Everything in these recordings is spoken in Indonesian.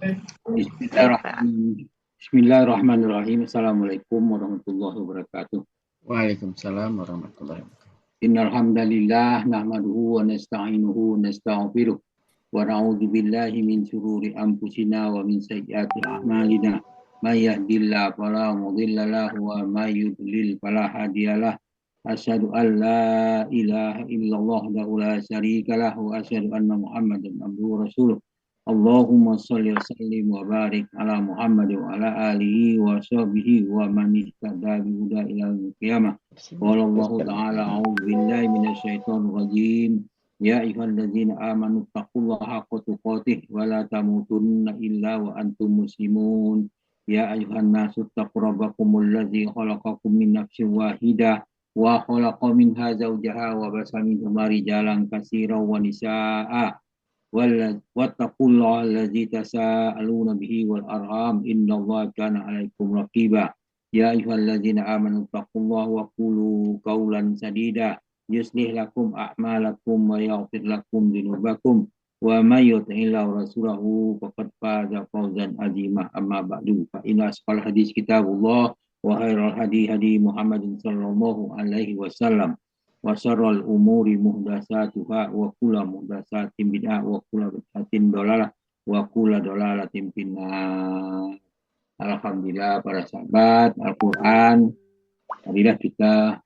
Baik, Pak. Bismillahirrahmanirrahim. Assalamualaikum warahmatullahi wabarakatuh. Waalaikumsalam warahmatullahi wabarakatuh. Innal hamdalillah nahmaduhu wa nasta'inuhu wa nastaghfiruh wa na'udzu billahi min shururi anfusina wa min sayyiati a'malina. May yahdihillahu fala mudilla lahu wa may yudlil fala hadiyalah. Asyhadu an la ilaha illallah wa la syarika lahu wa asyhadu anna Muhammadan abduhu wa rasuluh. Allahumma sholli wa sallim wa barik ala Muhammad wa ala alihi wa sahbihi wa man ihtada bi huda ila yaumil qiyamah. Qala Allah ta'ala a'udzu billahi minasyaitonir rajim. Ya ayyuhalladzina amanu taqullaha haqqa tuqatih wa la tamutunna illa wa antum muslimun. Ya ayyuhan nasu taqu rabbakumul ladzi khalaqakum min nafsin wahidah wa khalaqa minha zawjaha wa basa minhuma rijalan katsiran wa nisaa'a. Wattaqullaha allazi tasaaluna bihi wal arham innallaha kana 'alaikum raqiba. Ya ayyuhallazina amanu taqullaha wa qulu qawlan sadida yuslih lakum a'malakum wa yaghfir lakum dhunubakum wa may yuti'illah rasulahu faqad faza fawzan 'azima. Amma ba'du, fa inna asqal hadis kitabullah wa khairal hadi hadi Muhammadin sallallahu alaihi wasallam wa syarrul umuri muhdatsatuha wa kullu muhdatsatin bid'ah wa kullu bid'atin dhalalah wa kullu dhalalatin finnar. Alhamdulillah para sahabat Al-Qur'an, marilah kita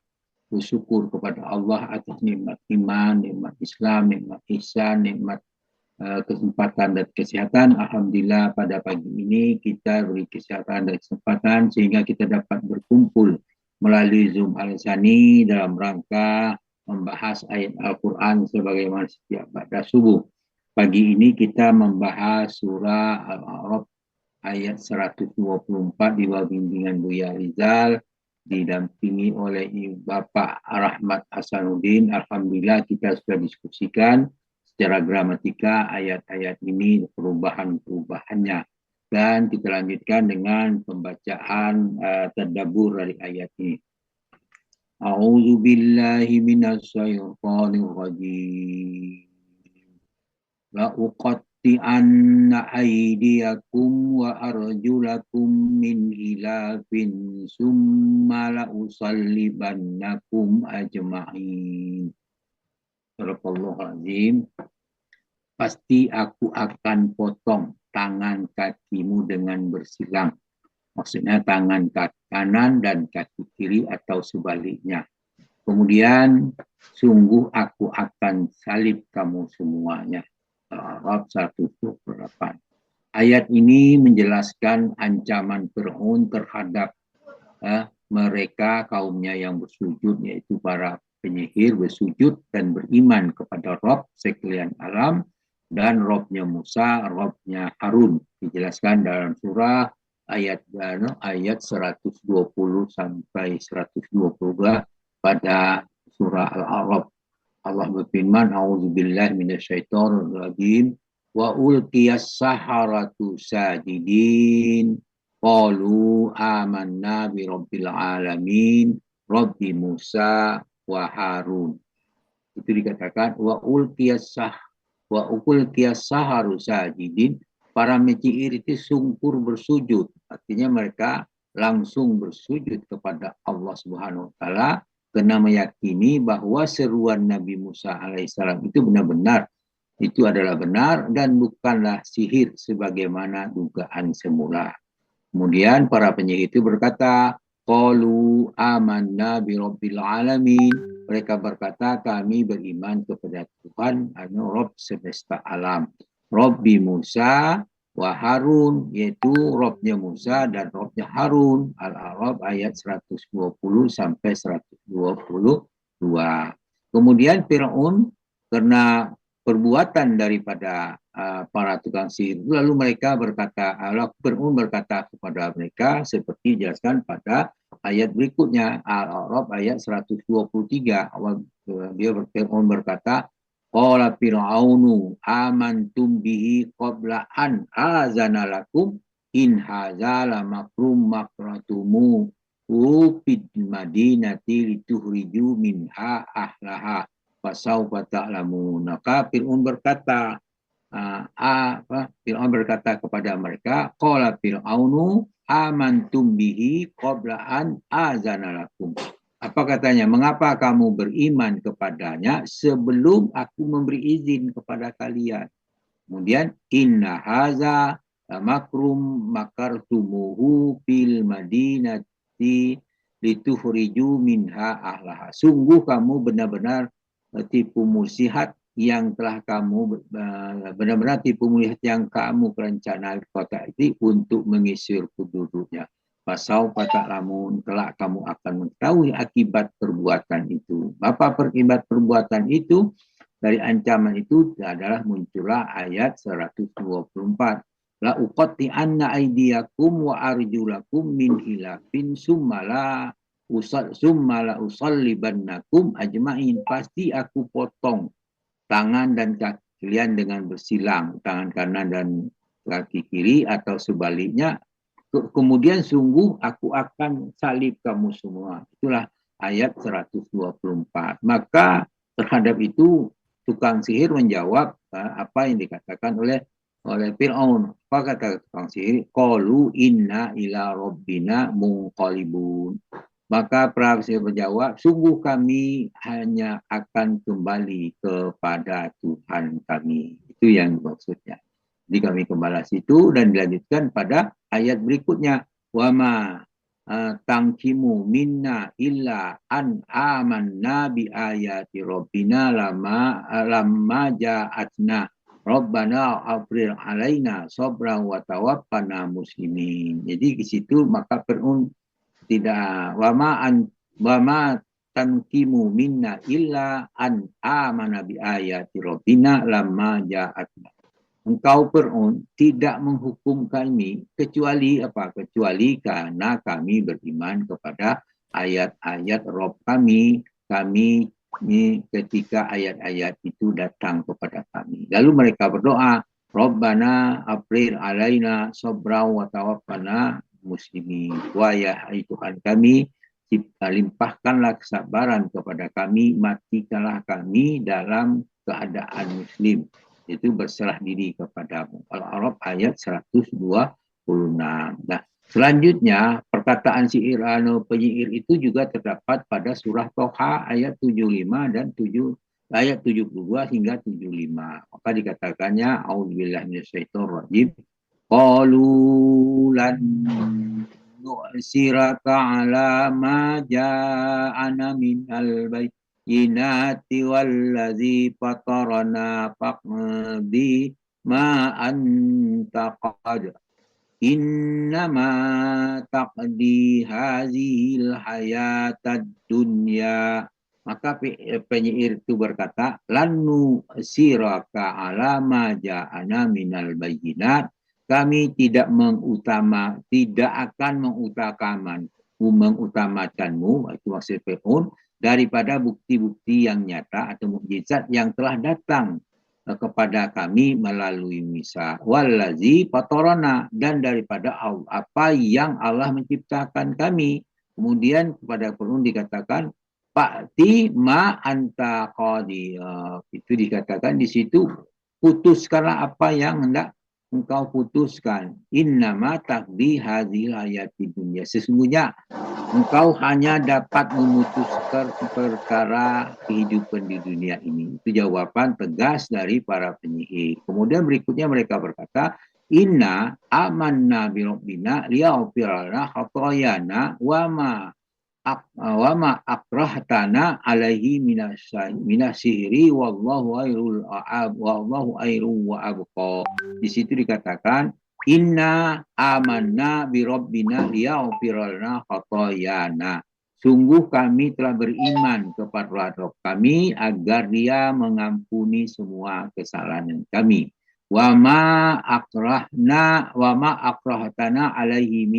bersyukur kepada Allah atas nikmat iman, nikmat Islam, nikmat ihsan, nikmat kesempatan dan kesehatan. Alhamdulillah pada pagi ini kita beri kesehatan dan kesempatan sehingga kita dapat berkumpul melalui Zoom Al-Sani dalam rangka membahas ayat Al-Quran sebagaimana setiap pada subuh. Pagi ini kita membahas surah Al-A'raf ayat 124 di bawah bimbingan Buya Rizal, didampingi oleh Bapak Rahmat Hasanuddin. Alhamdulillah kita sudah diskusikan secara gramatika ayat-ayat ini, perubahan-perubahannya. Dan kita lanjutkan dengan pembacaan tadabbur dari ayat ini. A'udzu billahi minasyaitonir rajim. La uqatti'anna aydiyakum wa arjulakum min khilafin summa la usallibannakum ajma'in. Sadaqallahul azim. Pasti aku akan potong tangan kakimu dengan bersilang. Maksudnya tangan kaki kanan dan kaki kiri atau sebaliknya. Kemudian sungguh aku akan salib kamu semuanya. Al-A'raf 128. Ayat ini menjelaskan ancaman Fir'aun terhadap mereka kaumnya yang bersujud, yaitu para penyihir bersujud dan beriman kepada Rabb sekalian alam dan Robnya Musa, Robnya Harun. Dijelaskan dalam surah ayat 120 sampai 122 pada surah Al-A'raf. Allah berfirman, A'udzubillahi minasyaitonirrajim, wa ulqiyas saharatu sajidin qalu amanna bi rabbil alamin rabbi Musa wa Harun. Itu dikatakan wa ulqiyas saharu sajidin, para penyihir itu sungkur bersujud. Artinya mereka langsung bersujud kepada Allah Subhanahu wa taala karena meyakini bahwa seruan Nabi Musa alaihissalam itu benar-benar, itu adalah benar dan bukanlah sihir sebagaimana dugaan semula. Kemudian para penyihir itu berkata, qalu amanna bi rabbil alamin. Mereka berkata, kami beriman kepada Tuhan, Rabb semesta alam. Rabbi Musa wa Harun, yaitu Robnya Musa dan Robnya Harun. Al-A'raf ayat 120 sampai 122. Kemudian Fir'aun karena perbuatan daripada para tukang sihir, lalu mereka berkata, Fir'aun berkata kepada mereka seperti dijelaskan pada ayat berikutnya, Al-A'raf ayat 123. Fir'aun berkata, qala fir'aunu amantum bihi qabla an azana lakum in hadza la makrum makratumu fid madinati lituhriju minha ahlaha fasawfa ta'lamun. Maka Fir'aun berkata, Fir'aun berkata kepada mereka, qala fir'aunu amantum bihi qabla an azana lakum. Apa katanya? Mengapa kamu beriman kepadanya sebelum aku memberi izin kepada kalian? Kemudian inna haza makrum makartumuhu fil madinati lituhriju minha ahlaha. Sungguh kamu benar-benar tipu muslihat yang telah kamu benar-benar tipu muslihat yang kamu rencanakan kota itu untuk mengisir penduduknya. Pasau patak lamun kelak kamu akan mengetahui akibat perbuatan itu. Apa akibat perbuatan itu? Dari ancaman itu adalah muncullah ayat 124. La uqatti anna aydiyakum wa arjulakum min hilafin summala usallibannakum ajma'in. Pasti aku potong tangan dan kaki kalian dengan bersilang, tangan kanan dan kaki kiri atau sebaliknya. Kemudian sungguh aku akan salib kamu semua. Itulah ayat 124. Maka terhadap itu tukang sihir menjawab apa yang dikatakan oleh Fir'aun. Apa kata tukang sihir? Qalu inna ila rabbina munqalibun. Maka para sihir menjawab, sungguh kami hanya akan kembali kepada Tuhan kami. Itu yang maksudnya. Jadi kami kembali situ dan dilanjutkan pada ayat berikutnya. Wama tangkimu minna illa an amanna bi ayati rabbina lamma ja'atna rabbana afril alaina sabra wa tawaffana muslimin. Jadi di situ maka Fir'aun tidak wama tankimu minna illa an amana bi ayati rabbina lamma ja'atna. Engkau Fir'aun tidak menghukum kami kecuali apa? Kecuali karena kami beriman kepada ayat-ayat Rabb kami. Kami ini ketika ayat-ayat itu datang kepada kami. Lalu mereka berdoa, Rabbana afril alaina sabra wa tawaffana muslimin. Wahai Tuhan kami, limpahkanlah kesabaran kepada kami, matikanlah kami dalam keadaan muslim. Itu berserah diri kepadamu. Al-A'raf ayat 126. Nah, selanjutnya perkataan penyair itu juga terdapat pada surah Toha ayat 75 dan ayat 72 hingga 75. Maka dikatakannya auzubillahi minasyaitonir rajim. Qalu lan nu'siraka ala ma ja'ana minal bayyinati wallazi fatarana faqdi ma anta qad innama taqdi hazil hayatad dunya. Maka penyair itu berkata, lanu siraka ala ma ja'ana minal bayyinat. Kami tidak akan mengutamakanmu, itu maksud Fir'aun, daripada bukti-bukti yang nyata atau mukjizat yang telah datang kepada kami melalui Musa. Wallazi fatarana, dan daripada apa yang Allah menciptakan kami. Kemudian kepada Fir'aun dikatakan, Pakti ma anta qadi. Itu dikatakan di situ, putuskanlah apa yang hendak engkau putuskan. Innama taqdi hadhil hayati dunya. Sesungguhnya engkau hanya dapat memutuskan perkara kehidupan di dunia ini. Itu jawaban tegas dari para penyihir. Kemudian berikutnya mereka berkata, Inna amanna bi rabbina liyaghfir lana khatayana wa ma akrahtana alaihi minasihri wallahu airul wa abqa. Di situ dikatakan inna amanna bi rabbina liyaghfir lana khatayana. Sungguh kami telah beriman kepada Rabb kami agar Dia mengampuni semua kesalahan kami. Wa ma akrahtana alaihi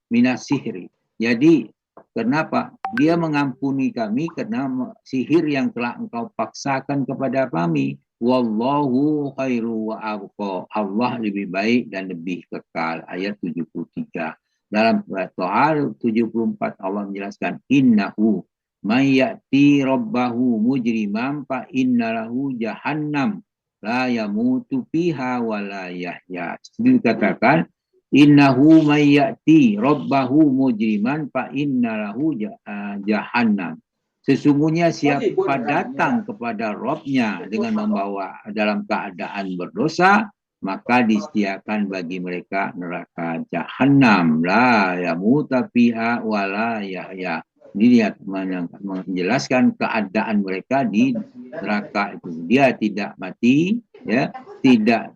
minasihri. Jadi kenapa? Dia mengampuni kami karena sihir yang telah engkau paksakan kepada kami. Wallahu khairu wa abqa. Allah lebih baik dan lebih kekal. Ayat 73. Dalam surat Toha 74 Allah menjelaskan innahu may ya'ti rabbahu mujrimam fa innalahu jahannam la yamutu fiha wa la yahya. Dikatakan innahu may ya'ti rabbahu mujriman fa innalahu jahannam. Sesungguhnya siapa datang kepada Robnya dengan membawa dalam keadaan berdosa, maka disediakan bagi mereka neraka Jahannam. La yamuta fiha wa la yahya. Dilihat menjelaskan keadaan mereka di neraka itu. Dia tidak mati, ya, tidak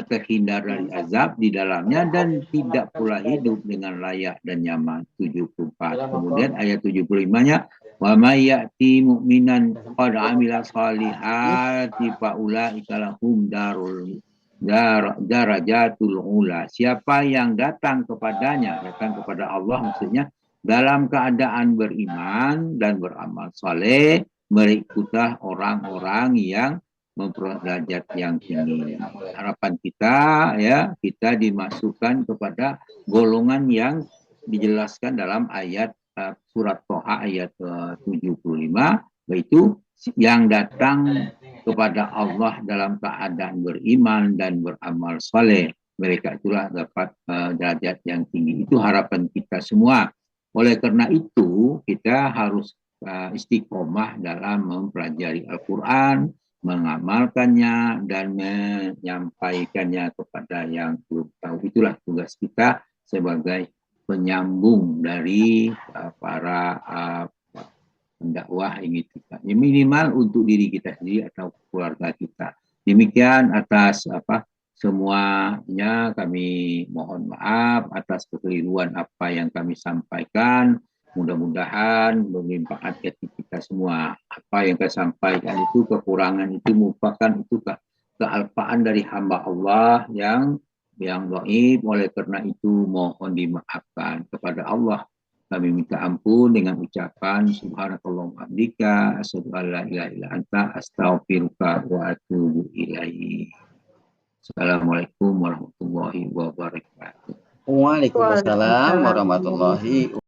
terhindar dari azab di dalamnya, dan tidak pula hidup dengan layak dan nyaman. 74. Kemudian ayat 75-nya, wa may ya'ti mu'minan qad 'amila shalihati fa ulaika lahum darajatul ula. Siapa yang datang kepadanya, datang kepada Allah maksudnya, dalam keadaan beriman dan beramal saleh, mereka orang-orang yang memperoleh derajat yang tinggi. Harapan kita, ya, kita dimasukkan kepada golongan yang dijelaskan dalam ayat surat Toha ayat 75, yaitu yang datang kepada Allah dalam keadaan beriman dan beramal saleh. Mereka itulah dapat derajat yang tinggi. Itu harapan kita semua. Oleh karena itu, kita harus istiqomah dalam mempelajari Al-Quran, mengamalkannya, dan menyampaikannya kepada yang belum tahu. Itulah tugas kita sebagai penyambung dari para pendakwah ini kita. Ya, minimal untuk diri kita sendiri atau keluarga kita. Demikian atas semuanya kami mohon maaf atas kekeliruan apa yang kami sampaikan. Mudah-mudahan bermanfaat bagi kita semua. Apa yang saya sampaikan itu, kekurangan itu merupakan itu kealpaan dari hamba Allah yang dhaif. Oleh karena itu mohon dimaafkan kepada Allah. Kami minta ampun dengan ucapan subhanakallahumma hamdika asyhadu an la ilaha illa anta astaghfiruka wa atubu ilaik. Assalamualaikum warahmatullahi wabarakatuh. Waalaikumsalam warahmatullahi